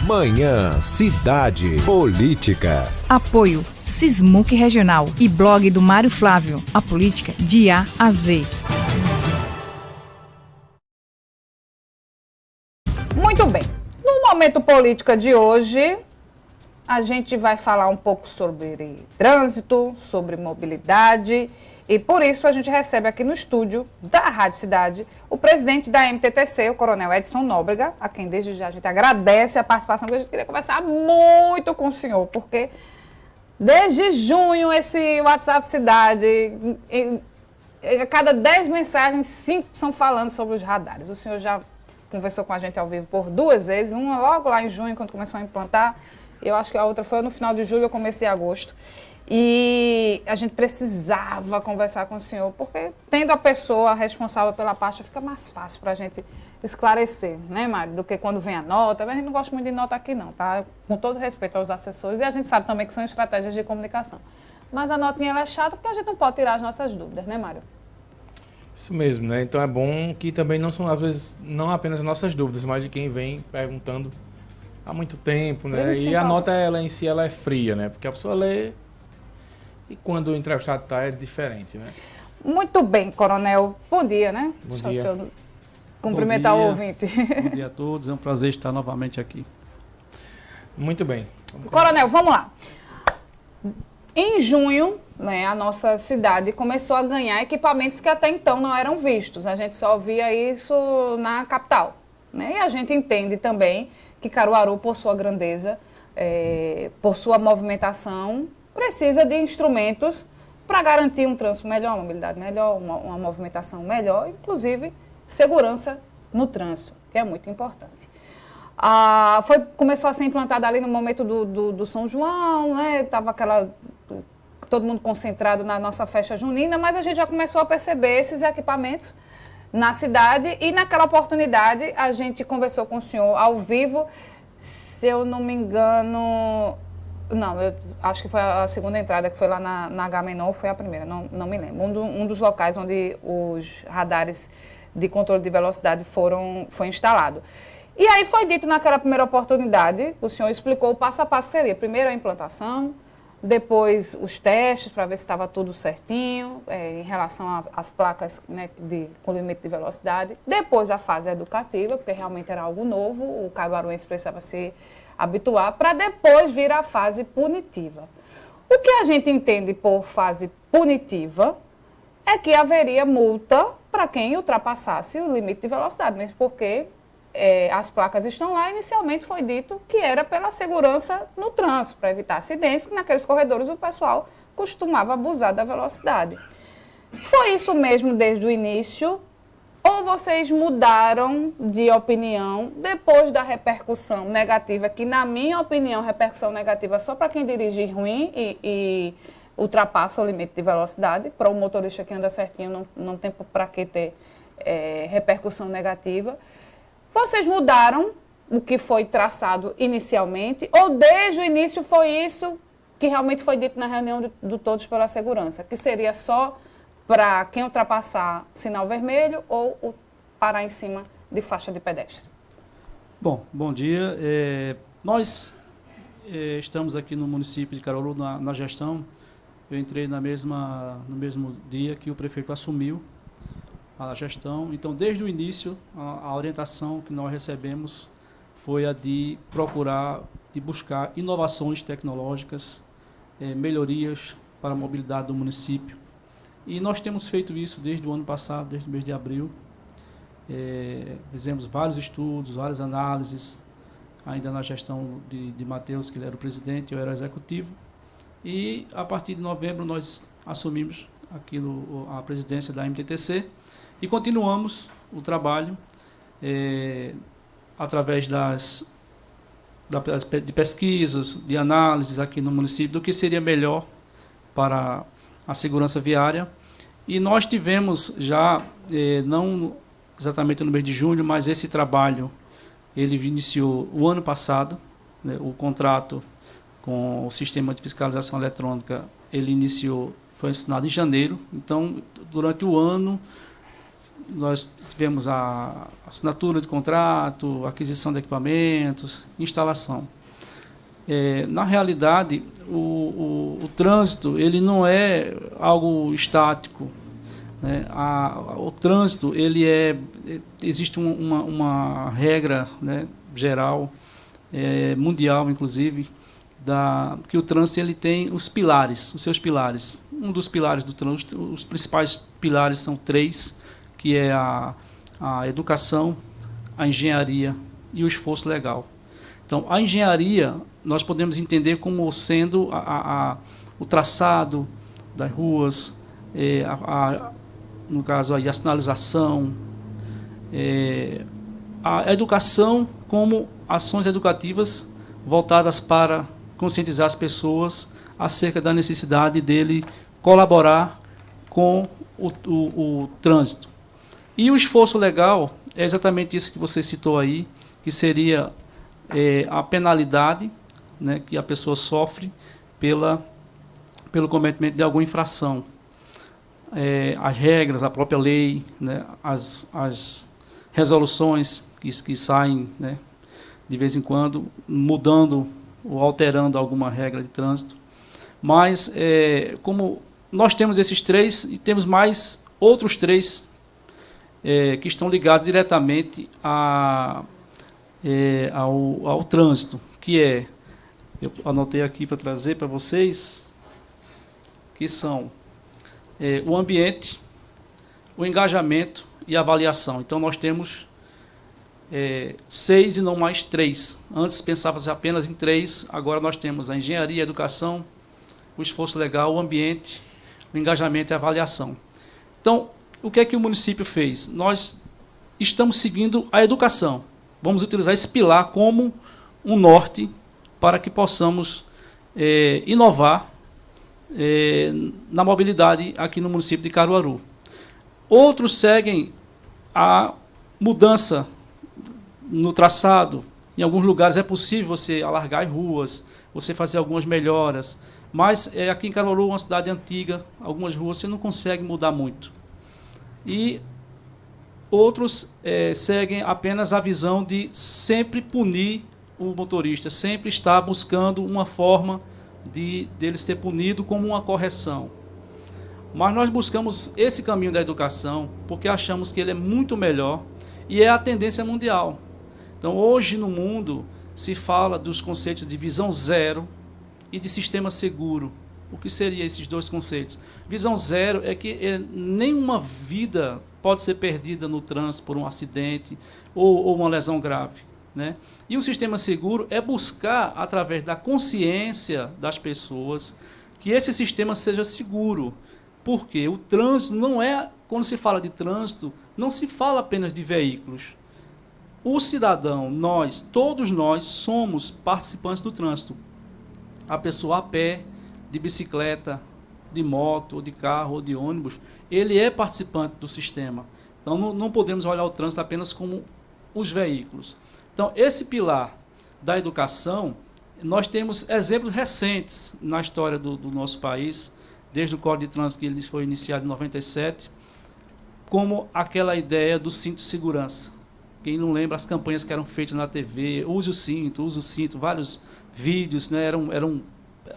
Manhã Cidade Política. Apoio Sismuc Regional e blog do Mário Flávio. A política de A a Z. Muito bem. No Momento Política de hoje, a gente vai falar um pouco sobre trânsito, sobre mobilidade. E por isso a gente recebe aqui no estúdio da Rádio Cidade o presidente da MTTC, o Coronel Edson Nóbrega, a quem desde já a gente agradece a participação, porque a gente queria conversar muito com o senhor, porque desde junho esse WhatsApp Cidade, a cada 10 mensagens, 5 são falando sobre os radares. O senhor já conversou com a gente ao vivo por 2 vezes, uma logo lá em junho, quando começou a implantar, eu acho que a outra foi no final de julho, eu comecei em agosto. E a gente precisava conversar com o senhor, porque tendo a pessoa responsável pela pasta, fica mais fácil para a gente esclarecer, né, Mário, do que quando vem a nota. Mas a gente não gosta muito de nota aqui não, tá? Com todo respeito aos assessores, e a gente sabe também que são estratégias de comunicação. Mas a notinha ela é chata porque a gente não pode tirar as nossas dúvidas, né, Mário? Isso mesmo, né? Então é bom que também não são, às vezes, não apenas as nossas dúvidas, mas de quem vem perguntando há muito tempo, né? E a nota, ela em si, ela é fria, né? Porque a pessoa lê e quando o entrevistado está, é diferente, né? Muito bem, Coronel. Bom dia, né? Bom dia. Deixa eu cumprimentar o ouvinte. Bom dia a todos, é um prazer estar novamente aqui. Muito bem. Coronel, vamos lá. Em junho, né, a nossa cidade começou a ganhar equipamentos que até então não eram vistos. A gente só via isso na capital, né? E a gente entende também que Caruaru, por sua grandeza, por sua movimentação, precisa de instrumentos para garantir um trânsito melhor, uma mobilidade melhor, uma movimentação melhor, inclusive segurança no trânsito, que é muito importante. Começou a ser implantada ali no momento do São João, né? Estava todo mundo concentrado na nossa festa junina, mas a gente já começou a perceber esses equipamentos na cidade e naquela oportunidade a gente conversou com o senhor ao vivo, se eu não me engano. Não, eu acho que foi a segunda entrada, que foi lá na Agamenon, foi a primeira, não me lembro. Um dos locais onde os radares de controle de velocidade foi instalado. E aí foi dito naquela primeira oportunidade, o senhor explicou o passo a passo seria, primeiro a implantação, depois os testes para ver se estava tudo certinho, em relação às placas, né, com limite de velocidade, depois a fase educativa, porque realmente era algo novo, o caruaruense precisava se habituar, para depois vir a fase punitiva. O que a gente entende por fase punitiva é que haveria multa para quem ultrapassasse o limite de velocidade, mesmo porque as placas estão lá. Inicialmente foi dito que era pela segurança no trânsito, para evitar acidentes, porque naqueles corredores o pessoal costumava abusar da velocidade. Foi isso mesmo desde o início? Ou vocês mudaram de opinião depois da repercussão negativa, que na minha opinião, repercussão negativa só para quem dirige ruim e ultrapassa o limite de velocidade, para o motorista que anda certinho não tem para que ter repercussão negativa. Vocês mudaram o que foi traçado inicialmente, ou desde o início foi isso que realmente foi dito na reunião do Todos pela Segurança, que seria só para quem ultrapassar sinal vermelho ou parar em cima de faixa de pedestre? Bom dia. Nós estamos aqui no município de Caruaru na gestão. Eu entrei no mesmo dia que o prefeito assumiu a gestão. Então, desde o início, a orientação que nós recebemos foi a de procurar e buscar inovações tecnológicas, melhorias para a mobilidade do município. E nós temos feito isso desde o ano passado, desde o mês de abril. Fizemos vários estudos, várias análises, ainda na gestão de Matheus, que ele era o presidente, eu era o executivo. E, a partir de novembro, nós assumimos a presidência da MTTC e continuamos o trabalho através de pesquisas, de análises aqui no município, do que seria melhor para a segurança viária. E nós tivemos já, não exatamente no mês de junho, mas esse trabalho, ele iniciou o ano passado, né, o contrato com o sistema de fiscalização eletrônica, ele foi assinado em janeiro. Então, durante o ano, nós tivemos a assinatura de contrato, aquisição de equipamentos, instalação. Na realidade, o trânsito ele não é algo estático, né? O trânsito existe uma regra, né, geral, mundial inclusive, que o trânsito ele tem os seus pilares. Um dos pilares do trânsito, os principais pilares são 3, que é a educação, a engenharia e o esforço legal. Então, a engenharia nós podemos entender como sendo o traçado das ruas, no caso aí, a sinalização, a educação como ações educativas voltadas para conscientizar as pessoas acerca da necessidade dele colaborar com o trânsito. E o esforço legal é exatamente isso que você citou aí, que seria a penalidade, né, que a pessoa sofre pelo cometimento de alguma infração. As regras, a própria lei, né, as resoluções que saem, né, de vez em quando, mudando ou alterando alguma regra de trânsito. Mas, como nós temos esses 3 e temos mais outros 3 que estão ligados diretamente ao trânsito, que eu anotei aqui para trazer para vocês, que são o ambiente, o engajamento e a avaliação. Então, nós temos 6 e não mais 3. Antes pensávamos apenas em 3, agora nós temos a engenharia, a educação, o esforço legal, o ambiente, o engajamento e a avaliação. Então, o que é que o município fez? Nós estamos seguindo a educação. Vamos utilizar esse pilar como um norte para que possamos inovar na mobilidade aqui no município de Caruaru. Outros seguem a mudança no traçado. Em alguns lugares é possível você alargar as ruas, você fazer algumas melhoras, mas aqui em Caruaru, uma cidade antiga, algumas ruas você não consegue mudar muito. E outros seguem apenas a visão de sempre punir o motorista, sempre estar buscando uma forma dele ser punido como uma correção. Mas nós buscamos esse caminho da educação porque achamos que ele é muito melhor e é a tendência mundial. Então, hoje no mundo se fala dos conceitos de visão zero e de sistema seguro. O que seriam esses 2 conceitos? Visão zero é que nenhuma vida pode ser perdida no trânsito por um acidente ou uma lesão grave, né? E um sistema seguro é buscar, através da consciência das pessoas, que esse sistema seja seguro. Porque o trânsito não é, quando se fala de trânsito, não se fala apenas de veículos. O cidadão, todos nós somos participantes do trânsito. A pessoa a pé, de bicicleta, de moto, ou de carro, ou de ônibus, ele é participante do sistema. Então, não podemos olhar o trânsito apenas como os veículos. Então, esse pilar da educação, nós temos exemplos recentes na história do nosso país, desde o Código de Trânsito, que ele foi iniciado em 97, como aquela ideia do cinto de segurança. Quem não lembra as campanhas que eram feitas na TV, use o cinto, vários vídeos, né, eram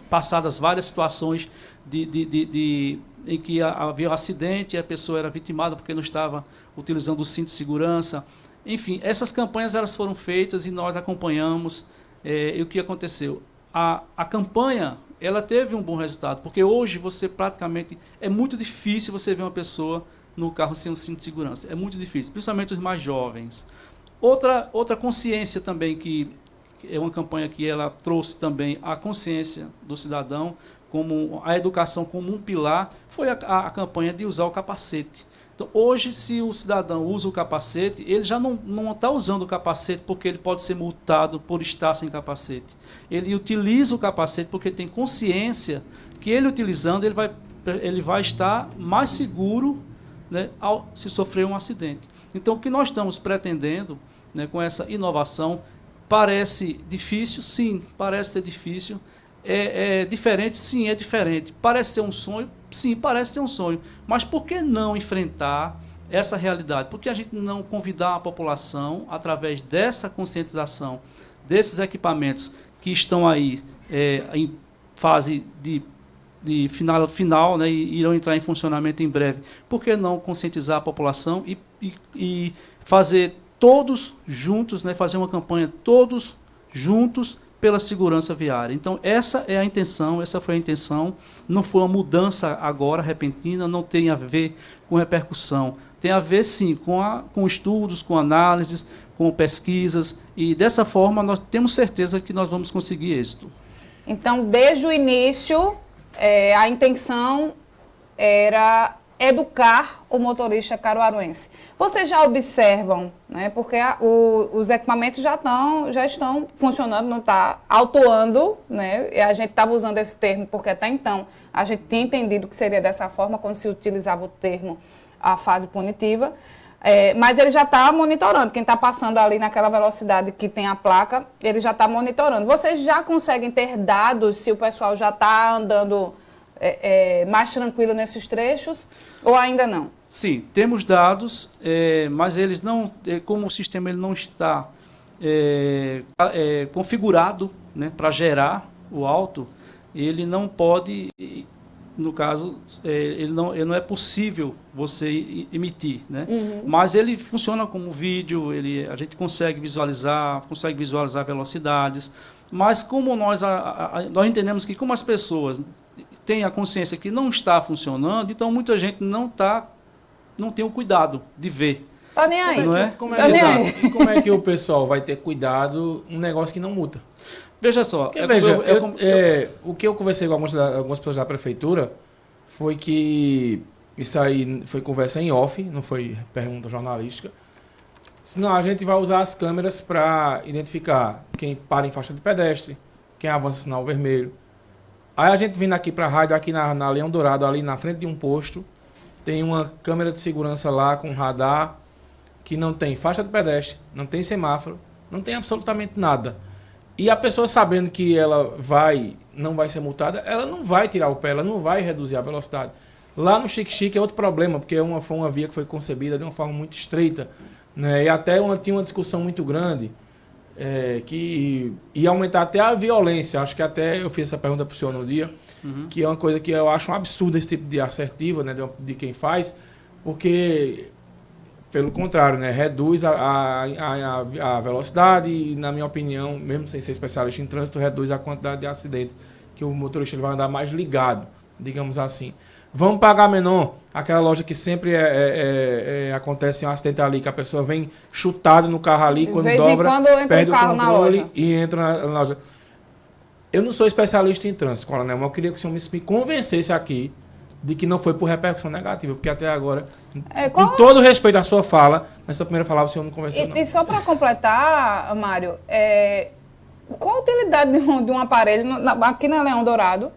passadas várias situações em que havia um acidente e a pessoa era vitimada porque não estava utilizando o cinto de segurança. Enfim, essas campanhas elas foram feitas e nós acompanhamos. E o que aconteceu? A campanha ela teve um bom resultado, porque hoje é muito difícil você ver uma pessoa no carro sem um cinto de segurança. É muito difícil, principalmente os mais jovens. Outra consciência também, que é uma campanha que ela trouxe também a consciência do cidadão, como a educação como um pilar, foi a campanha de usar o capacete. Então, hoje, se o cidadão usa o capacete, ele já não está usando o capacete porque ele pode ser multado por estar sem capacete. Ele utiliza o capacete porque tem consciência que ele utilizando, ele vai estar mais seguro, né, se sofrer um acidente. Então, o que nós estamos pretendendo, né, com essa inovação, parece difícil? Sim, parece ser difícil. É diferente? Sim, é diferente. Parece ser um sonho? Sim, parece ser um sonho. Mas por que não enfrentar essa realidade? Por que a gente não convidar a população, através dessa conscientização, desses equipamentos que estão aí em fase de final, né, e irão entrar em funcionamento em breve, por que não conscientizar a população e fazer todos juntos, né, fazer uma campanha todos juntos pela segurança viária? Então, essa é a intenção, essa foi a intenção, não foi uma mudança agora, repentina, não tem a ver com repercussão, tem a ver, sim, com estudos, com análises, com pesquisas, e dessa forma nós temos certeza que nós vamos conseguir êxito. Então, desde o início, a intenção era educar o motorista caruaruense. Vocês já observam, né, porque os equipamentos já estão funcionando, não está autuando, né, e a gente estava usando esse termo porque até então a gente tinha entendido que seria dessa forma quando se utilizava o termo a fase punitiva, mas ele já está monitorando. Quem está passando ali naquela velocidade que tem a placa, ele já está monitorando. Vocês já conseguem ter dados se o pessoal já está andando mais tranquilo nesses trechos ou ainda não? Sim, temos dados, mas eles não, como o sistema ele não está configurado, né, para gerar o auto, ele não pode, no caso, ele não é possível você emitir, né? Uhum. Mas ele funciona como vídeo, a gente consegue visualizar velocidades, mas como nós entendemos que como as pessoas têm a consciência que não está funcionando, então muita gente não tem o cuidado de ver. Tá nem aí. Não é? Como é que o pessoal vai ter cuidado um negócio que não multa? Veja só. O que eu conversei com algumas pessoas da prefeitura foi que isso aí foi conversa em off, não foi pergunta jornalística. Senão a gente vai usar as câmeras para identificar quem para em faixa de pedestre, quem avança sinal vermelho. Aí a gente vindo aqui para a rádio, aqui na Leão Dourado, ali na frente de um posto, tem uma câmera de segurança lá com radar que não tem faixa de pedestre, não tem semáforo, não tem absolutamente nada. E a pessoa sabendo que ela não vai ser multada, ela não vai tirar o pé, ela não vai reduzir a velocidade. Lá no Xique-Xique é outro problema, porque foi uma via que foi concebida de uma forma muito estreita, né? E até tinha uma discussão muito grande, que ia aumentar até a violência. Acho que até eu fiz essa pergunta para o senhor no dia, que é uma coisa que eu acho um absurdo esse tipo de assertiva, né, de quem faz, porque, pelo contrário, né, reduz a velocidade e, na minha opinião, mesmo sem ser especialista em trânsito, reduz a quantidade de acidentes, que o motorista vai andar mais ligado, digamos assim. Vamos pagar menor, aquela loja que sempre acontece um acidente ali, que a pessoa vem chutada no carro ali, quando dobra, perde o controle e entra na loja. Eu não sou especialista em trânsito, coronel, mas eu queria que o senhor me convencesse aqui de que não foi por repercussão negativa, porque até agora, com todo respeito à sua fala, nessa primeira fala o senhor não convenceu, não. E só para completar, Mário, qual a utilidade de um aparelho aqui na Leão Dourado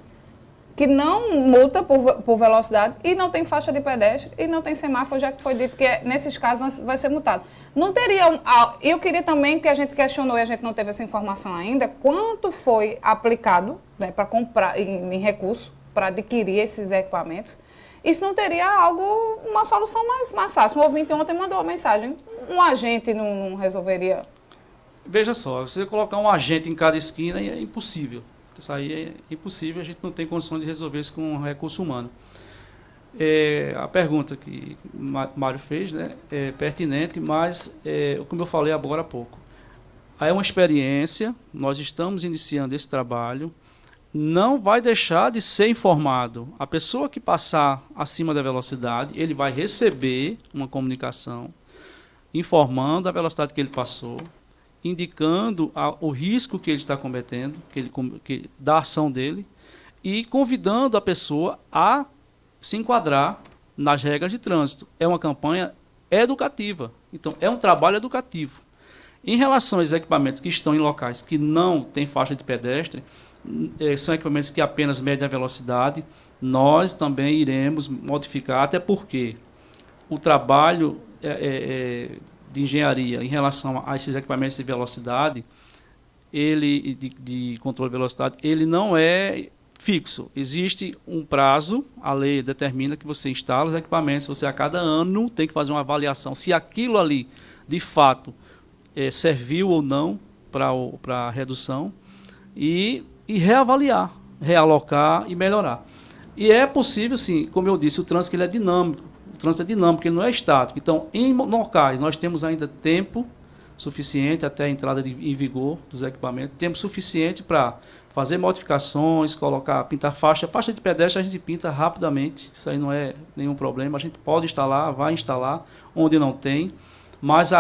que não multa por velocidade e não tem faixa de pedestre e não tem semáforo, já que foi dito que nesses casos vai ser multado? Não teria... Eu queria também, que a gente questionou e a gente não teve essa informação ainda, quanto foi aplicado, né, para comprar em recurso para adquirir esses equipamentos. Isso não teria uma solução mais fácil? Um ouvinte ontem mandou uma mensagem, um agente não resolveria? Veja só, você colocar um agente em cada esquina é impossível. Isso aí é impossível, a gente não tem condição de resolver isso com recurso humano. A pergunta que o Mário fez, né, é pertinente, mas, como eu falei agora há pouco, é uma experiência, nós estamos iniciando esse trabalho, não vai deixar de ser informado. A pessoa que passar acima da velocidade, ele vai receber uma comunicação informando a velocidade que ele passou, indicando o risco que ele está cometendo, da ação dele, e convidando a pessoa a se enquadrar nas regras de trânsito. É uma campanha educativa, então é um trabalho educativo. Em relação aos equipamentos que estão em locais que não têm faixa de pedestre, são equipamentos que apenas medem a velocidade, nós também iremos modificar, até porque o trabalho de engenharia em relação a esses equipamentos de velocidade, de controle de velocidade, ele não é fixo. Existe um prazo, a lei determina que você instala os equipamentos, você a cada ano tem que fazer uma avaliação se aquilo ali, de fato, serviu ou não para a redução e reavaliar, realocar e melhorar. E é possível, sim, como eu disse, o trânsito ele é dinâmico. O trânsito é dinâmico, ele não é estático. Então, em locais, nós temos ainda tempo suficiente até a entrada em vigor dos equipamentos, tempo suficiente para fazer modificações, pintar faixa de pedestre a gente pinta rapidamente, isso aí não é nenhum problema, a gente pode instalar, vai instalar onde não tem, mas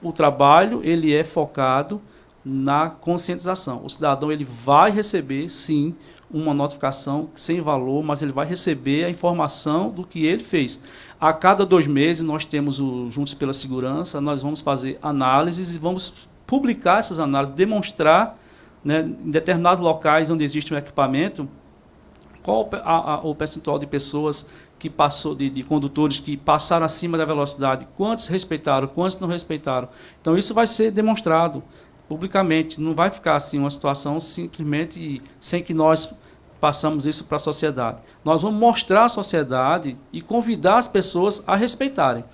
o trabalho ele é focado na conscientização. O cidadão ele vai receber sim uma notificação sem valor, mas ele vai receber a informação do que ele fez. A cada 2 meses nós temos o Juntos pela Segurança, nós vamos fazer análises e vamos publicar essas análises, demonstrar, né, em determinados locais onde existe um equipamento, qual o percentual de pessoas que passou, de condutores que passaram acima da velocidade, quantos respeitaram, quantos não respeitaram. Então isso vai ser demonstrado publicamente, não vai ficar assim uma situação simplesmente sem que nós passamos isso para a sociedade. Nós vamos mostrar à sociedade e convidar as pessoas a respeitarem.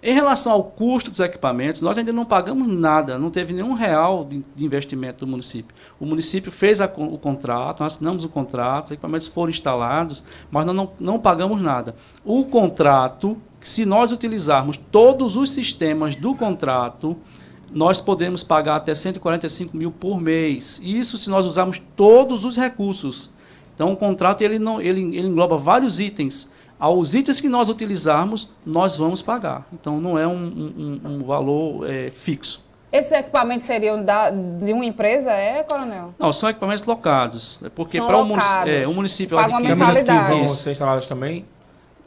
Em relação ao custo dos equipamentos, nós ainda não pagamos nada, não teve nenhum real de investimento do município. O município fez o contrato, nós assinamos o contrato, os equipamentos foram instalados, mas nós não pagamos nada. O contrato, se nós utilizarmos todos os sistemas do contrato, nós podemos pagar até 145 mil por mês. Isso se nós usarmos todos os recursos. Então, o contrato ele engloba vários itens. Aos itens que nós utilizarmos, nós vamos pagar. Então, não é um valor fixo. Esses equipamentos seriam de uma empresa, coronel? Não, são equipamentos locados. Porque são para locados. O município... Paga uma As câmeras que mensalidade. vão ser instaladas também...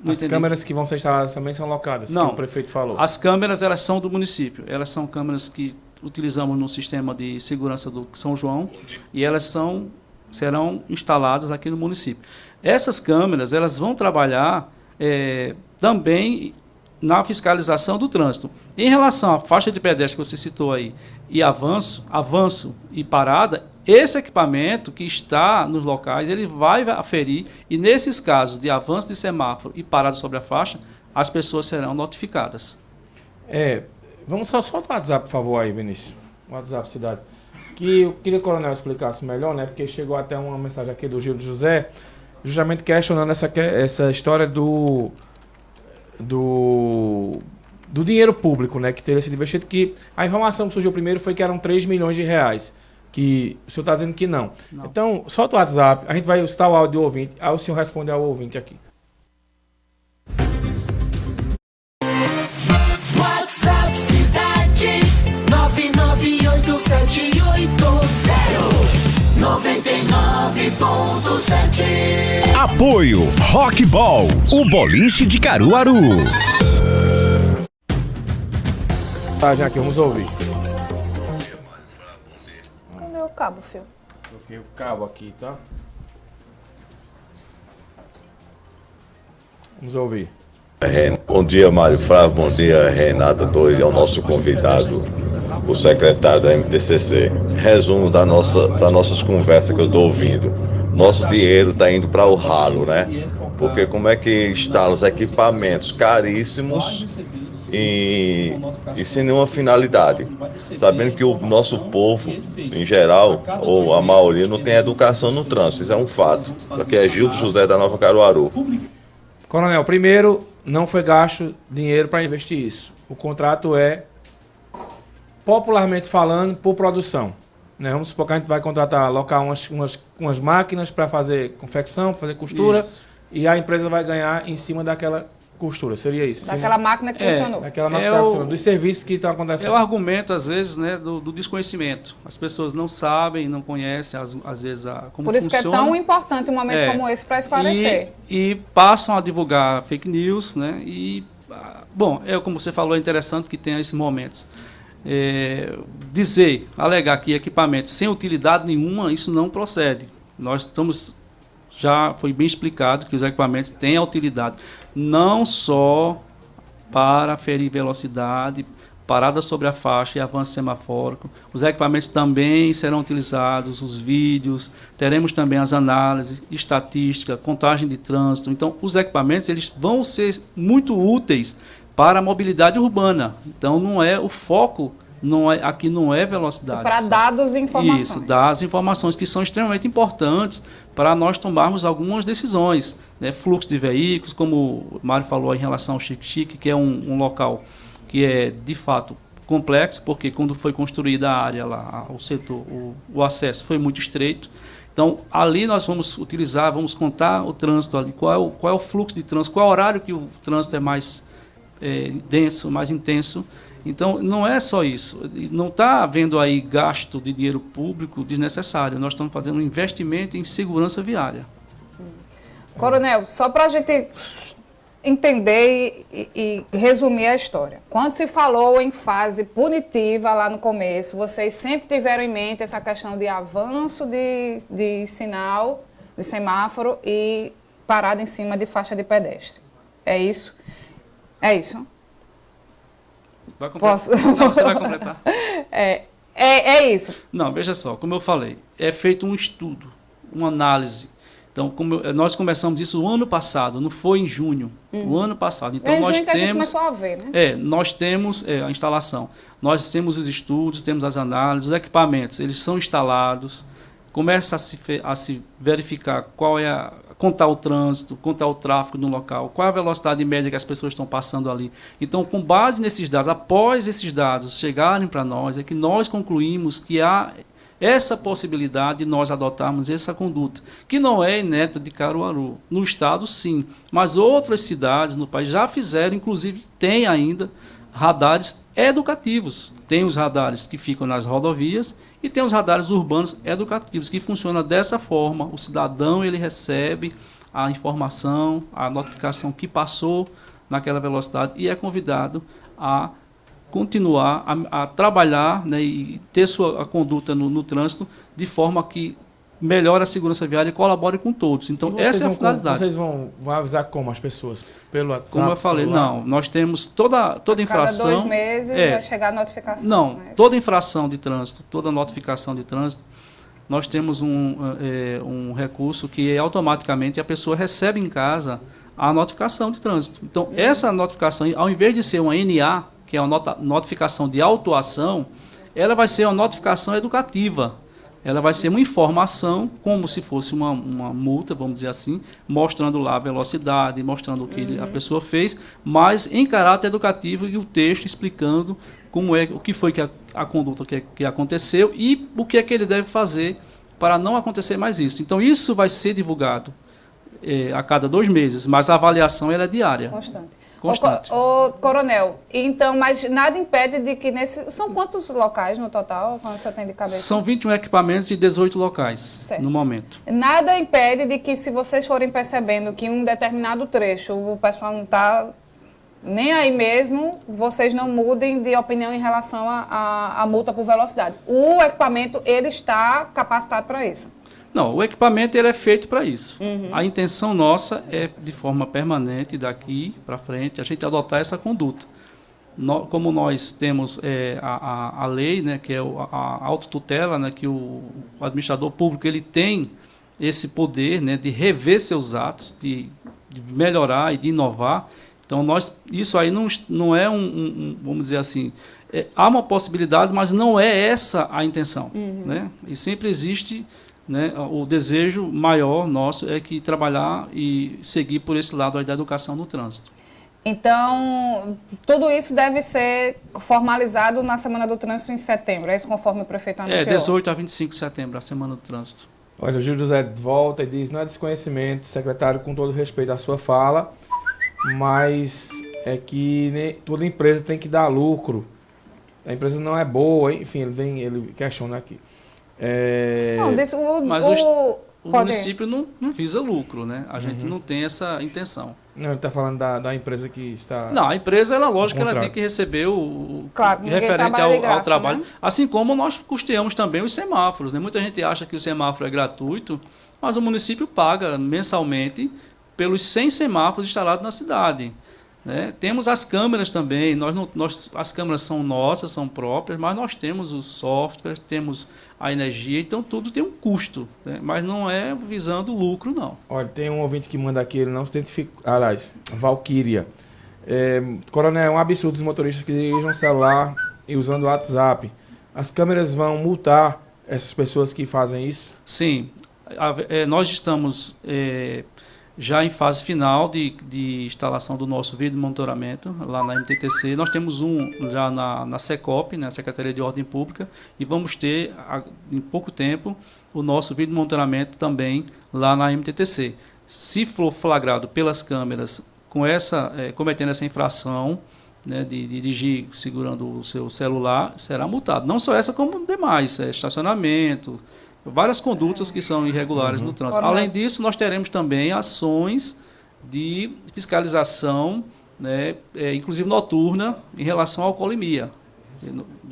Não As entendi. câmeras que vão ser instaladas também são locadas, Não. que o prefeito falou. As câmeras, elas são do município. Elas são câmeras que utilizamos no sistema de segurança do São João e elas serão instaladas aqui no município. Essas câmeras, elas vão trabalhar também na fiscalização do trânsito. Em relação à faixa de pedestre que você citou aí, e avanço e parada, esse equipamento que está nos locais, ele vai aferir, e nesses casos de avanço de semáforo e parada sobre a faixa, as pessoas serão notificadas. Vamos soltar o WhatsApp, por favor, aí, Vinícius. O WhatsApp cidade. Que eu queria que o coronel explicasse melhor, né? Porque chegou até uma mensagem aqui do Gil José, justamente questionando essa história do dinheiro público, né? Que teria sido investido, que a informação que surgiu primeiro foi que eram 3 milhões de reais. Que o senhor está dizendo que não. Então, solta o WhatsApp, a gente vai citar o áudio do ouvinte, aí o senhor responde ao ouvinte aqui. WhatsApp Cidade 9987899.7. Apoio Rockball, o boliche de Caruaru. Tá, já aqui, vamos ouvir. Cadê o cabo, filho? Coloquei o cabo aqui, tá? Vamos ouvir. Bom dia, Mário Flávio. Bom dia, Renata Torres, e ao nosso convidado, o secretário da MTCC. Resumo das nossas conversas que eu estou ouvindo. Nosso dinheiro está indo para o ralo, né? Porque como é que instala os equipamentos caríssimos e sem nenhuma finalidade? Sabendo que o nosso povo, em geral, ou a maioria, não tem educação no trânsito. Isso é um fato. Aqui é Gildo José da Nova Caruaru. Coronel, primeiro, não foi gasto dinheiro para investir isso. O contrato é, popularmente falando, por produção. Né? Vamos supor que a gente vai contratar, alocar umas máquinas para fazer confecção, fazer costura, Isso. e a empresa vai ganhar em cima daquela costura. Seria isso? Daquela máquina que funcionou. Daquela máquina que está funcionando, dos serviços que estão É acontecendo. o argumento, às vezes, né, do desconhecimento. As pessoas não sabem, não conhecem, às vezes, como Por isso funciona. que é tão importante um momento como esse para esclarecer. E passam a divulgar fake news, né? Bom, como você falou, é interessante que tenha esses momentos. Alegar que equipamentos sem utilidade nenhuma, isso não procede. Nós já foi bem explicado que os equipamentos têm a utilidade não só para ferir velocidade, parada sobre a faixa e avanço semafórico. Os equipamentos também serão utilizados, os vídeos, teremos também as análises, estatística, contagem de trânsito. Então, os equipamentos eles vão ser muito úteis para a mobilidade urbana. Então, não é o foco, aqui não é velocidade. Para dados e informações. Isso, dados e informações que são extremamente importantes para nós tomarmos algumas decisões. Né? Fluxo de veículos, como o Mário falou em relação ao Xique-Xique, que é um local que é, de fato, complexo, porque quando foi construída a área lá, o setor, o acesso foi muito estreito. Então, ali nós vamos utilizar, vamos contar o trânsito ali, qual é o fluxo de trânsito, qual é o horário que o trânsito é mais denso, mais intenso. Então, não é só isso. Não está havendo aí gasto de dinheiro público desnecessário. Nós estamos fazendo um investimento em segurança viária. Coronel, só para a gente entender e resumir a história. Quando se falou em fase punitiva lá no começo, vocês sempre tiveram em mente essa questão de avanço de sinal, de semáforo e parada em cima de faixa de pedestre. É isso? É isso? Vai completar? Posso? Não, você vai completar. É isso. Não, veja só, como eu falei, é feito um estudo, uma análise. Então, nós começamos isso o ano passado, não foi em junho, o ano passado. Então, nós junho que a gente temos, começou a ver, né? nós temos a instalação, nós temos os estudos, temos as análises, os equipamentos, eles são instalados, começa a se verificar contar o trânsito, contar o tráfego no local, qual a velocidade média que as pessoas estão passando ali. Então, com base nesses dados, após esses dados chegarem para nós, é que nós concluímos que há essa possibilidade de nós adotarmos essa conduta, que não é inédita de Caruaru. No estado, sim, mas outras cidades no país já fizeram, inclusive tem ainda radares educativos. Tem os radares que ficam nas rodovias e tem os radares urbanos educativos, que funcionam dessa forma. O cidadão ele recebe a informação, a notificação que passou naquela velocidade e é convidado a continuar a trabalhar, né, e ter a conduta no trânsito de forma que melhore a segurança viária e colabore com todos. Então, essa é a finalidade. Vocês vão avisar como as pessoas? Pelo WhatsApp? Como eu falei, não. Nós temos toda infração... Cada 2 meses vai chegar a notificação. Não, né? toda infração de trânsito, toda notificação de trânsito, nós temos um recurso que automaticamente a pessoa recebe em casa a notificação de trânsito. Então, essa notificação, ao invés de ser uma NA, que é uma notificação de autuação, ela vai ser uma notificação educativa. Ela vai ser uma informação, como se fosse uma multa, vamos dizer assim, mostrando lá a velocidade, mostrando o que a pessoa fez, mas em caráter educativo e o texto explicando o que foi a conduta que aconteceu e o que é que ele deve fazer para não acontecer mais isso. Então, isso vai ser divulgado a cada 2 meses, mas a avaliação ela é diária. Constante. Constante. Coronel, então, mas nada impede de que são quantos locais no total, quando o senhor tem de cabeça? São 21 equipamentos e 18 locais, certo, no momento. Nada impede de que, se vocês forem percebendo que em um determinado trecho o pessoal não está nem aí mesmo, vocês não mudem de opinião em relação à multa por velocidade. O equipamento, ele está capacitado para isso? Não, o equipamento ele é feito para isso. A intenção nossa é, de forma permanente, daqui para frente, a gente adotar essa conduta. Como nós temos a lei, né, que é a autotutela, né, que o administrador público ele tem esse poder, né, de rever seus atos, de melhorar e de inovar. Então, isso aí não é vamos dizer assim, há uma possibilidade, mas não é essa a intenção. Né? E sempre existe... Né, o desejo maior nosso é que trabalhar e seguir por esse lado aí da educação no trânsito. Então, tudo isso deve ser formalizado na Semana do Trânsito em setembro, é isso conforme o prefeito anunciou? 18 a 25 de setembro, a Semana do Trânsito. Olha, o Gil José volta e diz, não é desconhecimento, secretário, com todo respeito à sua fala, mas é que toda empresa tem que dar lucro. A empresa não é boa, enfim, ele questiona aqui. Mas o município não visa lucro, né? A gente não tem essa intenção. Não, ele está falando da empresa que está... Não, a empresa, lógico que ela tem que receber claro, referente ao trabalho. Né? Assim como nós custeamos também os semáforos, né? Muita gente acha que o semáforo é gratuito, mas o município paga mensalmente pelos 100 semáforos instalados na cidade. né? Temos as câmeras também, as câmeras são nossas, são próprias, mas nós temos o software, temos a energia, então tudo tem um custo, né? Mas não é visando lucro, não. Olha, tem um ouvinte que manda aqui, ele não se identifica. Aliás, Valkyria. Coronel, é um absurdo os motoristas que dirigem um celular e usando o WhatsApp. As câmeras vão multar essas pessoas que fazem isso? Sim, nós estamos já em fase final de instalação do nosso vídeo monitoramento lá na MTTC. Nós temos um já na SECOP, na Secretaria de Ordem Pública, e vamos ter, em pouco tempo, o nosso vídeo monitoramento também lá na MTTC. Se for flagrado pelas câmeras cometendo essa infração, né, de dirigir segurando o seu celular, será multado. Não só essa, como demais, estacionamento, várias condutas que são irregulares no trânsito. Além disso, nós teremos também ações de fiscalização, né, inclusive noturna, em relação à alcoolemia.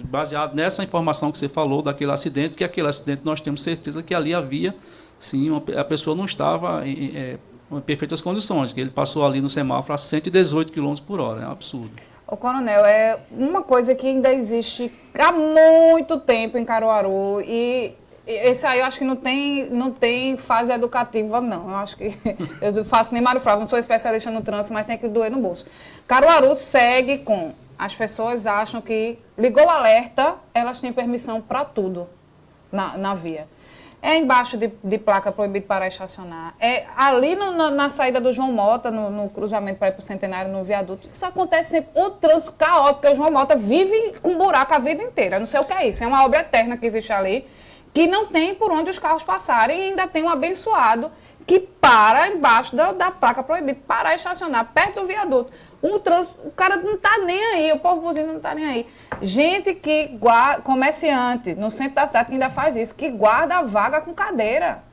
Baseado nessa informação que você falou daquele acidente, que aquele acidente nós temos certeza que ali havia, sim, a pessoa não estava em perfeitas condições, que ele passou ali no semáforo a 118 km por hora, é um absurdo. Ô, Coronel, é uma coisa que ainda existe há muito tempo em Caruaru, e esse aí eu acho que não tem fase educativa, não. Eu acho que eu faço nem Mário Flávio, não sou especialista no trânsito, mas tem que doer no bolso. Caruaru segue com... As pessoas acham que ligou o alerta, elas têm permissão para tudo na via. É embaixo de placa proibido parar e estacionar. É ali na saída do João Mota, no cruzamento para ir para o Centenário, no viaduto. Isso acontece sempre. Um trânsito caótico, porque o João Mota vive com buraco a vida inteira. Não sei o que é isso. É uma obra eterna que existe ali, que não tem por onde os carros passarem, e ainda tem um abençoado que para embaixo da placa proibido parar e estacionar, perto do viaduto. O cara não está nem aí, o povo buzina não está nem aí. Gente que comerciante no centro da cidade que ainda faz isso, que guarda a vaga com cadeira.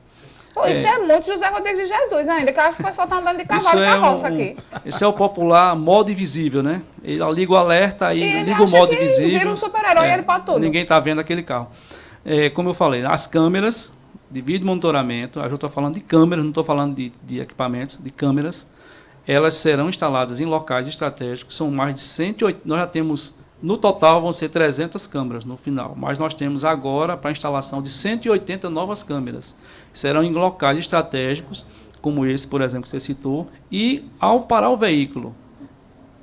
Pô, isso é muito José Rodrigues de Jesus ainda, que o pessoal está andando de cavalo e carroça aqui. Esse é o popular modo invisível, né? Ele liga o alerta, aí liga o modo invisível. Vira um super-herói e ele pode tudo. Ninguém está vendo aquele carro. Como eu falei, as câmeras de vídeo monitoramento, eu estou falando de câmeras, não estou falando de equipamentos, de câmeras. Elas serão instaladas em locais estratégicos, são mais de 108, nós já temos, no total vão ser 300 câmeras no final, mas nós temos agora para a instalação de 180 novas câmeras. Serão em locais estratégicos, como esse, por exemplo, que você citou, e ao parar o veículo,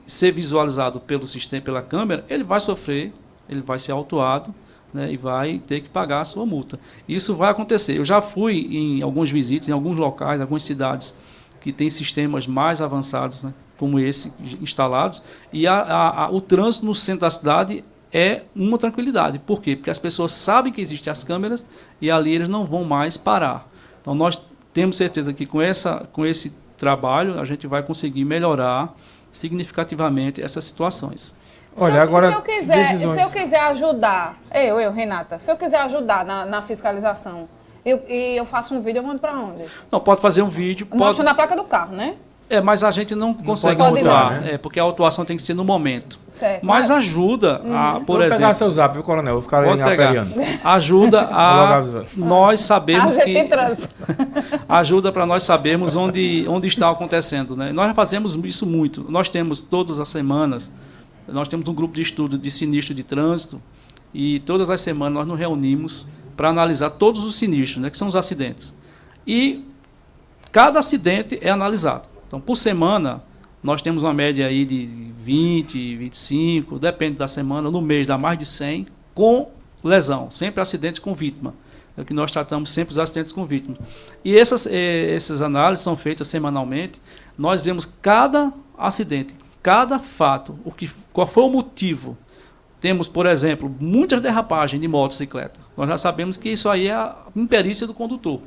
ser visualizado pelo sistema, pela câmera, ele vai sofrer, ele vai ser autuado, né, e vai ter que pagar a sua multa. Isso vai acontecer. Eu já fui em algumas visitas, em alguns locais, em algumas cidades, que tem sistemas mais avançados, né, como esse, instalados, e o trânsito no centro da cidade é uma tranquilidade. Por quê? Porque as pessoas sabem que existem as câmeras e ali eles não vão mais parar. Então, nós temos certeza que com esse trabalho a gente vai conseguir melhorar significativamente essas situações. Olha, agora, se eu quiser ajudar, Renata, se eu quiser ajudar na fiscalização, eu faço um vídeo, eu mando para onde? Não, pode fazer um vídeo. Mostra na placa do carro, né? Mas a gente não consegue autuar, né? Porque a autuação tem que ser no momento. Certo. Mas ajuda, por exemplo... Vou pegar seu zap, viu, Coronel? Vou ficar ali apelhando. Ajuda a nós sabermos que... Ajuda para nós sabermos onde está acontecendo, né? Nós já fazemos isso muito. Nós temos todas as semanas, nós temos um grupo de estudo de sinistro de trânsito, e todas as semanas nós nos reunimos para analisar todos os sinistros, né, que são os acidentes. E cada acidente é analisado. Então, por semana, nós temos uma média aí de 20, 25, depende da semana, no mês dá mais de 100, com lesão, sempre acidentes com vítima. É o que nós tratamos sempre os acidentes com vítima. E essas análises são feitas semanalmente, nós vemos cada acidente, cada fato, qual foi o motivo. Temos, por exemplo, muitas derrapagens de motocicleta. Nós já sabemos que isso aí é a imperícia do condutor.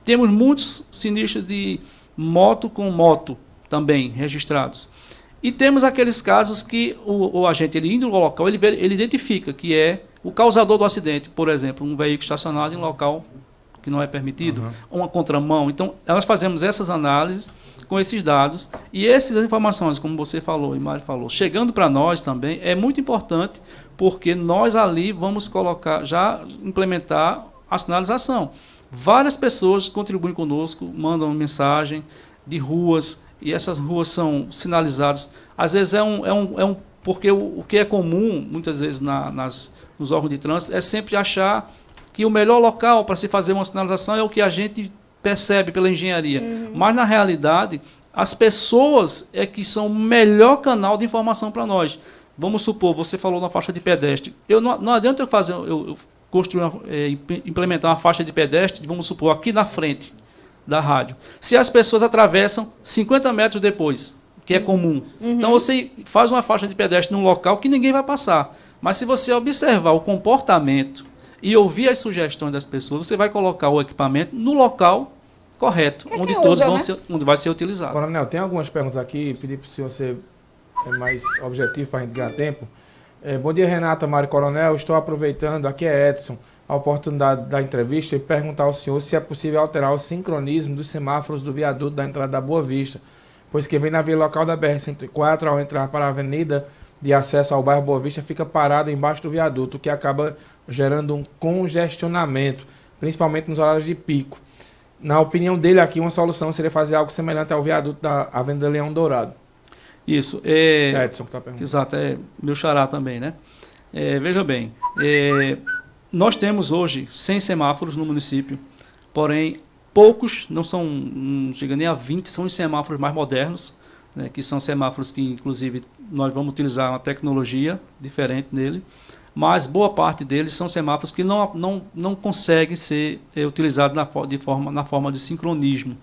Temos muitos sinistros de moto com moto também registrados. E temos aqueles casos que o agente, ele indo no local, ele identifica que é o causador do acidente, por exemplo, um veículo estacionado em um local que não é permitido, uma contramão. Então, nós fazemos essas análises com esses dados, e essas informações, como você falou e Mário falou, chegando para nós também, é muito importante, porque nós ali vamos implementar a sinalização. Várias pessoas contribuem conosco, mandam mensagem de ruas e essas ruas são sinalizadas. Às vezes porque o que é comum, muitas vezes, nos órgãos de trânsito, é sempre achar que o melhor local para se fazer uma sinalização é o que a gente percebe pela engenharia. Mas, na realidade, as pessoas é que são o melhor canal de informação para nós. Vamos supor, você falou na faixa de pedestre. Não adianta eu construir, implementar uma faixa de pedestre, vamos supor, aqui na frente da rádio. Se as pessoas atravessam 50 metros depois, que é comum. Então, você faz uma faixa de pedestre num local que ninguém vai passar. Mas, se você observar o comportamento e ouvir as sugestões das pessoas, você vai colocar o equipamento no local correto, onde todos vão ser, onde vai ser utilizado. Coronel, tem algumas perguntas aqui, pedi para o senhor ser mais objetivo para a gente ganhar tempo. Bom dia, Renata, Mário Coronel. Estou aproveitando, aqui é Edson, a oportunidade da entrevista e perguntar ao senhor se é possível alterar o sincronismo dos semáforos do viaduto da entrada da Boa Vista, pois quem vem na via local da BR-104 ao entrar para a avenida de acesso ao bairro Boa Vista fica parado embaixo do viaduto, o que acaba gerando um congestionamento, principalmente nos horários de pico. Na opinião dele aqui, uma solução seria fazer algo semelhante ao viaduto da Avenida Leão Dourado. Isso. Edson que está perguntando. Exato, é meu xará também, né? Veja bem, nós temos hoje 100 semáforos no município, porém, poucos, não chega nem a 20, são os semáforos mais modernos, né, que são semáforos que, inclusive, nós vamos utilizar uma tecnologia diferente nele, mas boa parte deles são semáforos que não conseguem ser utilizados na forma de sincronismo.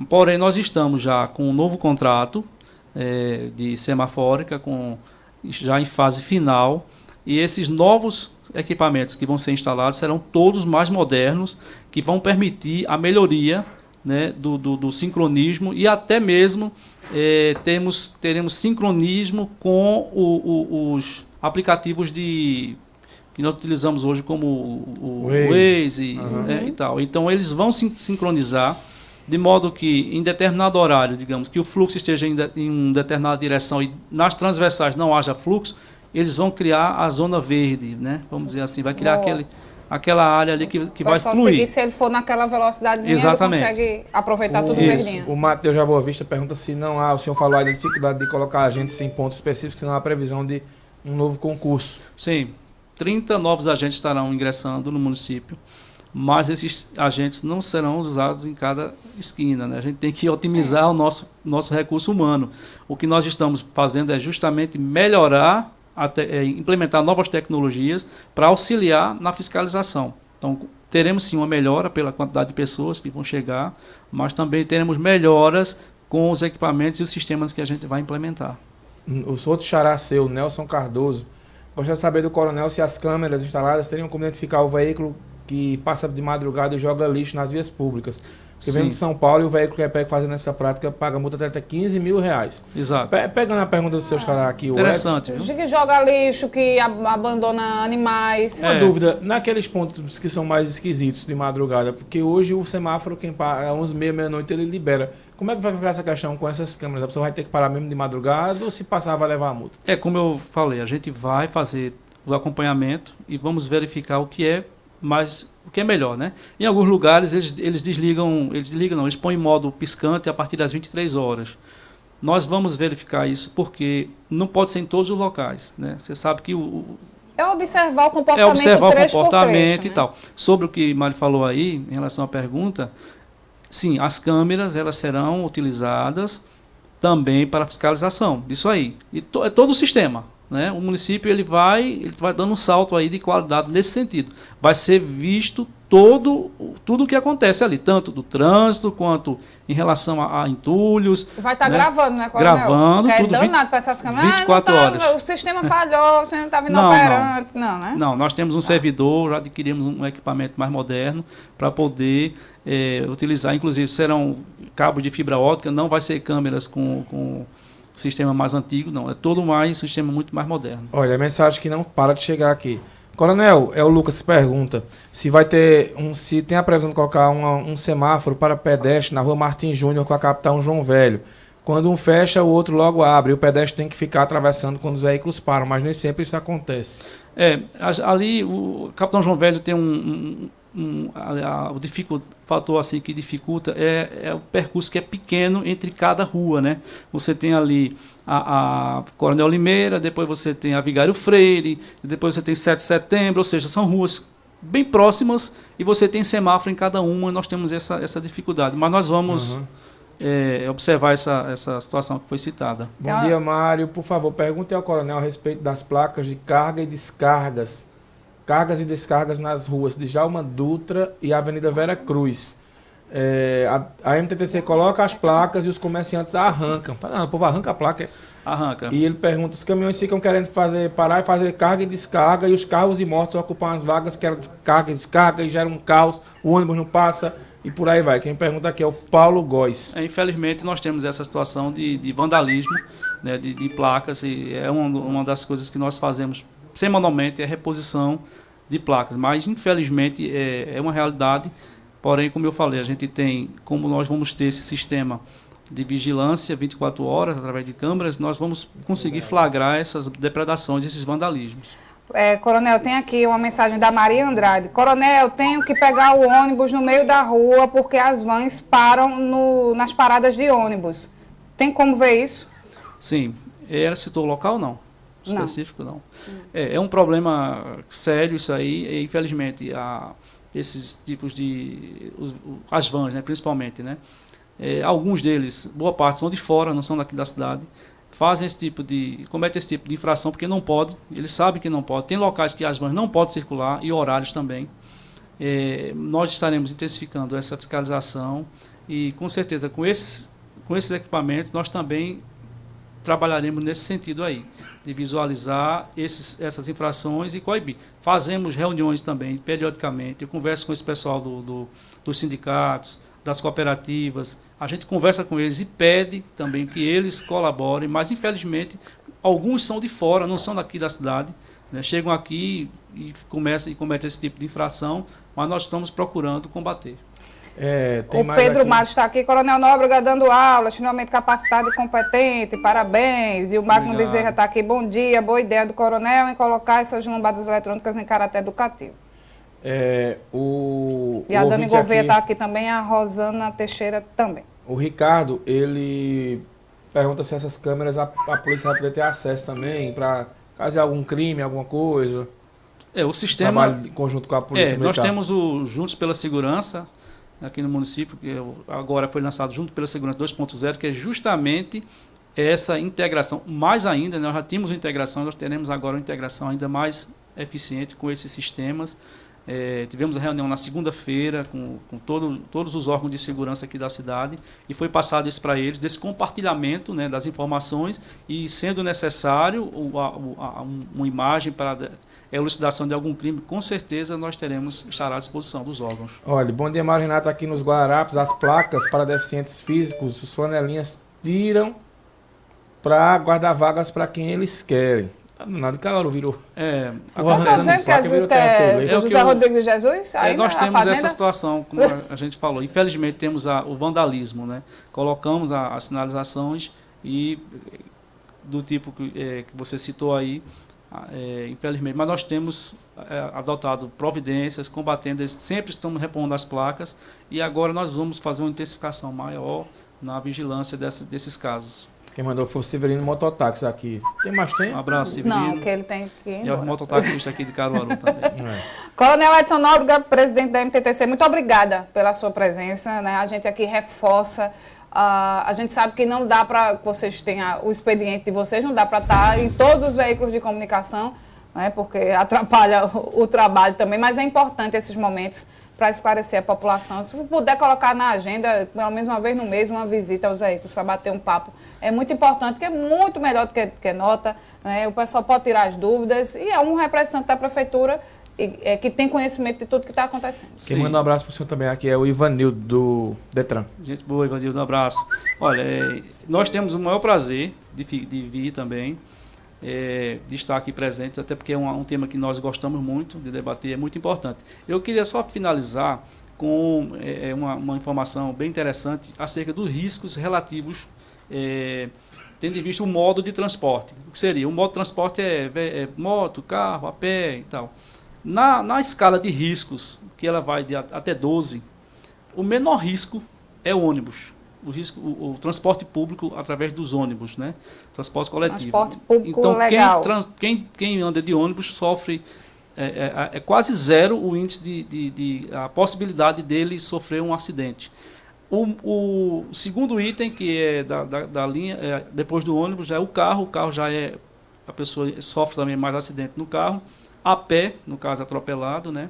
Porém, nós estamos já com um novo contrato de semafórica, já em fase final, e esses novos equipamentos que vão ser instalados serão todos mais modernos, que vão permitir a melhoria, né, do sincronismo, e até mesmo teremos sincronismo com os aplicativos que nós utilizamos hoje, como o Waze, né, e tal. Então, eles vão sincronizar de modo que, em determinado horário, digamos, que o fluxo esteja em uma determinada direção e nas transversais não haja fluxo, eles vão criar a zona verde, né? Vamos dizer assim, vai criar aquela área ali que vai fluir. Seguir, se ele for naquela velocidadezinha, exatamente, ele consegue aproveitar tudo verdinho. O Matheus da Boa Vista pergunta se não há, o senhor falou aí da dificuldade de colocar agentes em pontos específicos, se não há previsão de um novo concurso. Sim, 30 novos agentes estarão ingressando no município, mas esses agentes não serão usados em cada esquina, né? A gente tem que otimizar o nosso recurso humano. O que nós estamos fazendo é justamente melhorar, implementar novas tecnologias para auxiliar na fiscalização. Então, teremos sim uma melhora pela quantidade de pessoas que vão chegar, mas também teremos melhoras com os equipamentos e os sistemas que a gente vai implementar. O outro xará seu, Nelson Cardoso, gostaria de saber do coronel se as câmeras instaladas teriam como identificar o veículo que passa de madrugada e joga lixo nas vias públicas. Que vem de São Paulo e o veículo que é pego fazendo essa prática paga multa de até 15 mil reais. Exato. Pegando a pergunta do seu xará aqui, interessante, o viu? Que joga lixo, que abandona animais. Uma dúvida, naqueles pontos que são mais esquisitos de madrugada, porque hoje o semáforo, quem paga 11h30, meia-noite, ele libera. Como é que vai ficar essa questão com essas câmeras? A pessoa vai ter que parar mesmo de madrugada ou se passar vai levar a multa? Como eu falei, a gente vai fazer o acompanhamento e vamos verificar o que é melhor, né? Em alguns lugares eles eles põem em modo piscante a partir das 23 horas. Nós vamos verificar isso porque não pode ser em todos os locais, né? Você sabe que é observar o comportamento, e tal. Sobre o que Mário falou aí, em relação à pergunta, sim, as câmeras elas serão utilizadas também para fiscalização, disso aí. E é todo o sistema, né? O município ele vai dando um salto aí de qualidade nesse sentido. Vai ser visto tudo o que acontece ali, tanto do trânsito quanto em relação a entulhos. Vai estar gravando, né, Coronel? Gravando, tudo. É danado para essas câmeras. 24 horas. O sistema falhou, você não estava inoperante, não, né? Não, nós temos um servidor, já adquirimos um equipamento mais moderno para poder utilizar, inclusive serão cabos de fibra óptica, não vai ser câmeras com sistema mais antigo, não. É todo um sistema muito mais moderno. Olha, a mensagem que não para de chegar aqui. Coronel, o Lucas que pergunta se vai ter se tem a previsão de colocar um semáforo para pedestre na rua Martim Júnior com a Capitão João Velho. Quando um fecha, o outro logo abre. E o pedestre tem que ficar atravessando quando os veículos param, mas nem sempre isso acontece. Ali o Capitão João Velho tem o fator assim que dificulta é o percurso que é pequeno entre cada rua, né? Você tem ali a Coronel Limeira, depois você tem a Vigário Freire, depois você tem 7 de Setembro, ou seja, são ruas bem próximas e você tem semáforo em cada uma, e nós temos essa dificuldade. Mas nós vamos observar essa situação que foi citada. Bom dia, Mário. Por favor, pergunte ao coronel a respeito das placas de carga e descargas. Cargas e descargas nas ruas de Djalma Dutra e Avenida Vera Cruz. A MTTC coloca as placas e os comerciantes arrancam. Não, o povo arranca a placa. Arranca. E ele pergunta, os caminhões ficam querendo parar e fazer carga e descarga, e os carros e motos ocupam as vagas que eram carga e descarga, e gera um caos, o ônibus não passa, e por aí vai. Quem pergunta aqui é o Paulo Góes. Infelizmente, nós temos essa situação de vandalismo, né, de placas, e é uma das coisas que nós fazemos semanalmente, é a reposição de placas. Mas, infelizmente, é uma realidade. Porém, como eu falei, a gente tem, como nós vamos ter esse sistema de vigilância 24 horas, através de câmeras, nós vamos conseguir flagrar essas depredações, esses vandalismos. Coronel, tem aqui uma mensagem da Maria Andrade. Coronel, tenho que pegar o ônibus no meio da rua porque as vans param nas paradas de ônibus. Tem como ver isso? Sim. Ela citou o local, não? Específico, não. É um problema sério isso aí, e, infelizmente, esses tipos as vans, né, principalmente, né? Alguns deles, boa parte, são de fora, não são daqui da cidade, cometem esse tipo de infração porque não pode, eles sabem que não pode. Tem locais que as vans não podem circular e horários também. Nós estaremos intensificando essa fiscalização e, com certeza, com esses equipamentos, nós também trabalharemos nesse sentido aí, de visualizar essas infrações e coibir. Fazemos reuniões também, periodicamente. Eu converso com esse pessoal dos sindicatos, das cooperativas, a gente conversa com eles e pede também que eles colaborem, mas infelizmente alguns são de fora, não são daqui da cidade, né? Chegam aqui e cometem esse tipo de infração, mas nós estamos procurando combater. O Pedro Mário está aqui, Coronel Nóbrega dando aula, extremamente capacitado e competente, parabéns. E o Magno Bezerra está aqui, bom dia, boa ideia do coronel em colocar essas lombadas eletrônicas em caráter educativo. E a Dani Gouveia está aqui também, a Rosana Teixeira também. O Ricardo, ele pergunta se essas câmeras a polícia vai poder ter acesso também para caso algum crime, alguma coisa. O sistema... Trabalho em conjunto com a polícia militar. Nós temos o Juntos pela Segurança, aqui no município, que agora foi lançado Junto pela Segurança 2.0, que é justamente essa integração. Mais ainda, nós já tínhamos uma integração, nós teremos agora uma integração ainda mais eficiente com esses sistemas. Tivemos a reunião na segunda-feira com todos os órgãos de segurança aqui da cidade e foi passado isso para eles, desse compartilhamento, né, das informações e, sendo necessário, uma imagem para elucidação de algum crime, com certeza nós estará à disposição dos órgãos. Olha, bom dia, Mário Renato, aqui nos Guararapes, as placas para deficientes físicos, os flanelinhas tiram para guardar vagas para quem eles querem. Nada de calor, virou. Acontecendo que é José Rodrigues de Jesus? Nós temos essa situação, como a gente falou. Infelizmente, temos o vandalismo, né? Colocamos as sinalizações e do tipo que você citou aí, infelizmente. Mas nós temos adotado providências, combatendo, sempre estamos repondo as placas e agora nós vamos fazer uma intensificação maior na vigilância desses casos. Quem mandou foi o Severino Mototáxi aqui. Tem mais tempo? Um abraço, Severino. Não, que ele tem que ir embora. E o mototaxista aqui de Caruaru também. Coronel Edson Nóbrega, presidente da MTTC, muito obrigada pela sua presença, né? A gente aqui reforça, a gente sabe que não dá para vocês tenham o expediente de vocês, não dá para estar em todos os veículos de comunicação, né? Porque atrapalha o trabalho também, mas é importante esses momentos para esclarecer a população. Se puder colocar na agenda, pelo menos uma vez no mês, uma visita aos veículos para bater um papo, é muito importante, que é muito melhor do que nota, né? O pessoal pode tirar as dúvidas e é um representante da prefeitura que tem conhecimento de tudo que está acontecendo. Quem manda um abraço para o senhor também aqui é o Ivanildo, do Detran. Gente boa, Ivanildo, um abraço. Olha, nós temos o maior prazer de vir também, de estar aqui presente, até porque é um tema que nós gostamos muito de debater, é muito importante. Eu queria só finalizar com uma informação bem interessante acerca dos riscos relativos, tendo em vista o modo de transporte. O que seria? O modo de transporte é moto, carro, a pé e tal. Na escala de riscos, que ela vai até 12, o menor risco é o ônibus. O transporte público através dos ônibus, né? Transporte coletivo. Transporte público então, legal. Quem anda de ônibus sofre, é quase zero o índice a possibilidade dele sofrer um acidente. O segundo item, que é da linha, depois do ônibus, já é o carro. O carro a pessoa sofre também mais acidente no carro. A pé, no caso atropelado, né?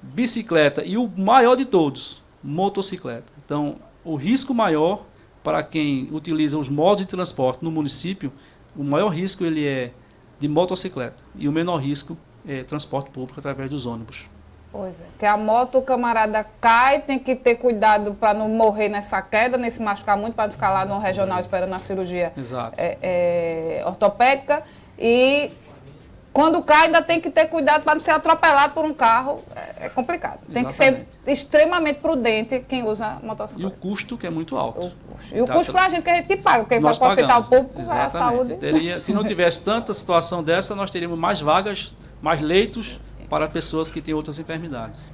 Bicicleta e o maior de todos, motocicleta. Então, o risco maior para quem utiliza os modos de transporte no município, o maior risco ele é de motocicleta e o menor risco é transporte público através dos ônibus. Pois é. Que a moto, o camarada cai, tem que ter cuidado para não morrer nessa queda, nem se machucar muito, para não ficar lá no regional esperando a cirurgia ortopédica. E quando cai, ainda tem que ter cuidado para não ser atropelado por um carro. É complicado. Tem que ser extremamente prudente quem usa motocicleta. E o custo, que é muito alto. E o custo para a gente, que a gente paga, porque vai para o hospital público, vai a saúde. Se não tivesse tanta situação dessa, nós teríamos mais vagas, mais leitos para pessoas que têm outras enfermidades.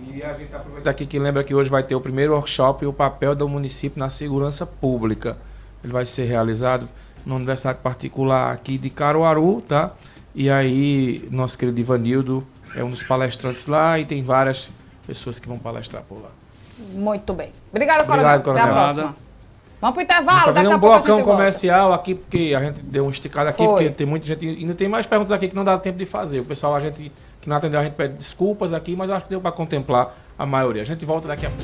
E a gente aproveita aqui que lembra que hoje vai ter o primeiro workshop, o papel do município na segurança pública. Ele vai ser realizado na Universidade Particular aqui de Caruaru, tá? E aí, nosso querido Ivanildo é um dos palestrantes lá e tem várias pessoas que vão palestrar por lá. Muito bem. Obrigado, Coronel. Até a próxima. Vamos para o intervalo, daqui a pouco blocão comercial aqui, porque a gente deu um esticado aqui, porque tem muita gente, e não tem mais perguntas aqui que não dá tempo de fazer. O pessoal, a gente que não atendeu, a gente pede desculpas aqui, mas eu acho que deu para contemplar a maioria. A gente volta daqui a pouco.